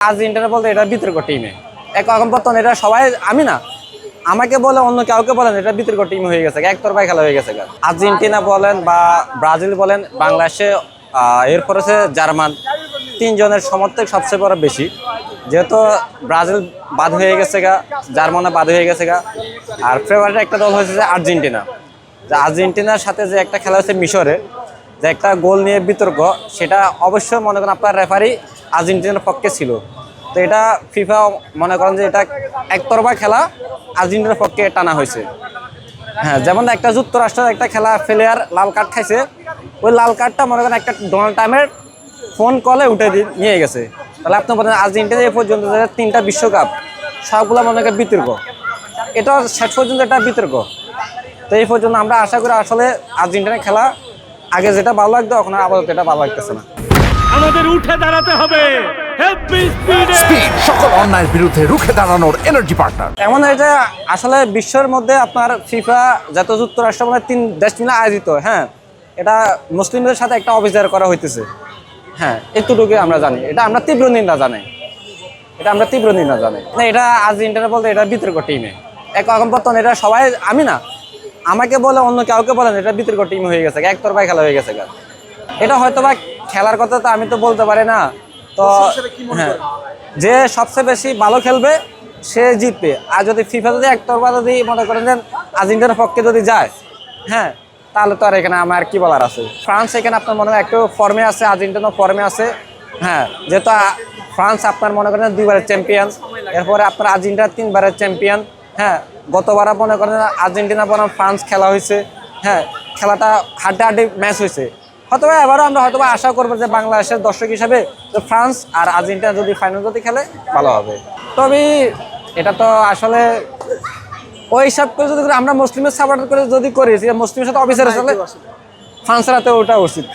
Argentina বলতে এটা বিতর্ক টিমে এখন বর্তমানে এটা সবাই আমি না আমাকে বলে অন্য কাউকে বলেন এটা বিতর্ক টিম হয়ে গেছে একতরফায় খেলা হয়ে গেছে আর্জেন্টিনা বলেন বা ব্রাজিল বলেন বাংলাদেশে এরপর হচ্ছে জার্মান তিনজনের সমর্থক সবচেয়ে বড় বেশি যেহেতু ব্রাজিল বাদ হয়ে গেছে গা জার্মানও বাদ হয়ে গেছে গা আর ফেভারিট একটা দল হয়েছে যে আর্জেন্টিনা যে আর্জেন্টিনার সাথে যে একটা খেলা হচ্ছে মিশরে যে একটা গোল নিয়ে বিতর্ক সেটা অবশ্যই মনে করেন আপনার রেফারি আর্জেন্টিনার পক্ষে ছিল তো এটা ফিফা মনে করেন যে এটা একতরফা খেলা আর্জেন্টিনার পক্ষে টানা হয়েছে হ্যাঁ যেমন একটা যুক্তরাষ্ট্রের একটা খেলা প্লেয়ার লাল কার্ড খাইছে ওই লাল কার্ডটা মনে করেন একটা ডোনাল্ড ট্রাম্পের ফোন কলে উঠে নিয়ে গেছে তাহলে আপনি বলেন আর্জেন্টিনা এই পর্যন্ত তিনটা বিশ্বকাপ সবগুলো মনে করেন বিতর্ক এটা শেষ পর্যন্ত একটা বিতর্ক তো এই পর্যন্ত আমরা আশা করি আসলে আর্জেন্টিনার খেলা আগে যেটা ভালো লাগতো এখন আপাতত এটা ভালো লাগতেছে না আমাদের উঠে দাঁড়াতে হবে স্পিড সকল অন্যায়ের বিরুদ্ধে রুখে দাঁড়ানোর এনার্জি পার্টনার এমন এটা আসলে বিশ্বের মধ্যে আপনার ফিফা যত যুক্তরাষ্ট্র মানে 3 দেশ মিলে আয়োজিত হ্যাঁ এটা মুসলিমদের সাথে একটা অবিচার করা হইতেছে হ্যাঁ এতটুকু আমরা জানি এটা আমরা তীব্র নিন্দা জানাই না এটা আর্জেন্টিনা বলতে এটা বিতর্ক টিমে এখন বর্তমানে এটা সবাই আমি না আমাকে বলে অন্য কাউকে বলেন এটা বিতর্ক টিম হয়ে গেছে একতরফায় খেলা হয়ে গেছে এটা হয়তো বা খেলার কথা তো আমি তো বলতে পারি না তো হ্যাঁ যে সবচেয়ে বেশি ভালো খেলবে সে জিতবে আর যদি ফিফা যদি একতরফা যদি মনে করেন যে আর্জেন্টিনার পক্ষে যদি যায় হ্যাঁ তাহলে তো আর এখানে আমার কি বলার আছে ফ্রান্স এখানে আপনার মনে হয় একটু ফর্মে আছে আর্জেন্টিনা ফর্মে আছে হ্যাঁ যেহেতু ফ্রান্স আপনার মনে করেন 2বারের চ্যাম্পিয়ন এরপরে আপনার আর্জেন্টিনা 3বারের চ্যাম্পিয়ন হ্যাঁ গতবার মনে করেন আর্জেন্টিনা বনাম ফ্রান্স খেলা হয়েছে হ্যাঁ খেলাটা হাড্ডাহাড্ডি ম্যাচ হয়েছে হয়তো এবারও আমরা হয়তো আশা করবো যে বাংলাদেশের দর্শক হিসাবে ফ্রান্স আর আর্জেন্টিনা যদি ফাইনাল যদি খেলে ভালো হবে তবে এটা তো আসলে ওই হিসাব করে যদি আমরা মুসলিমের সাপোর্ট করে যদি করি মুসলিমের সাথে অফিসার আসলে ফ্রান্সের হাতে ওটা উচিত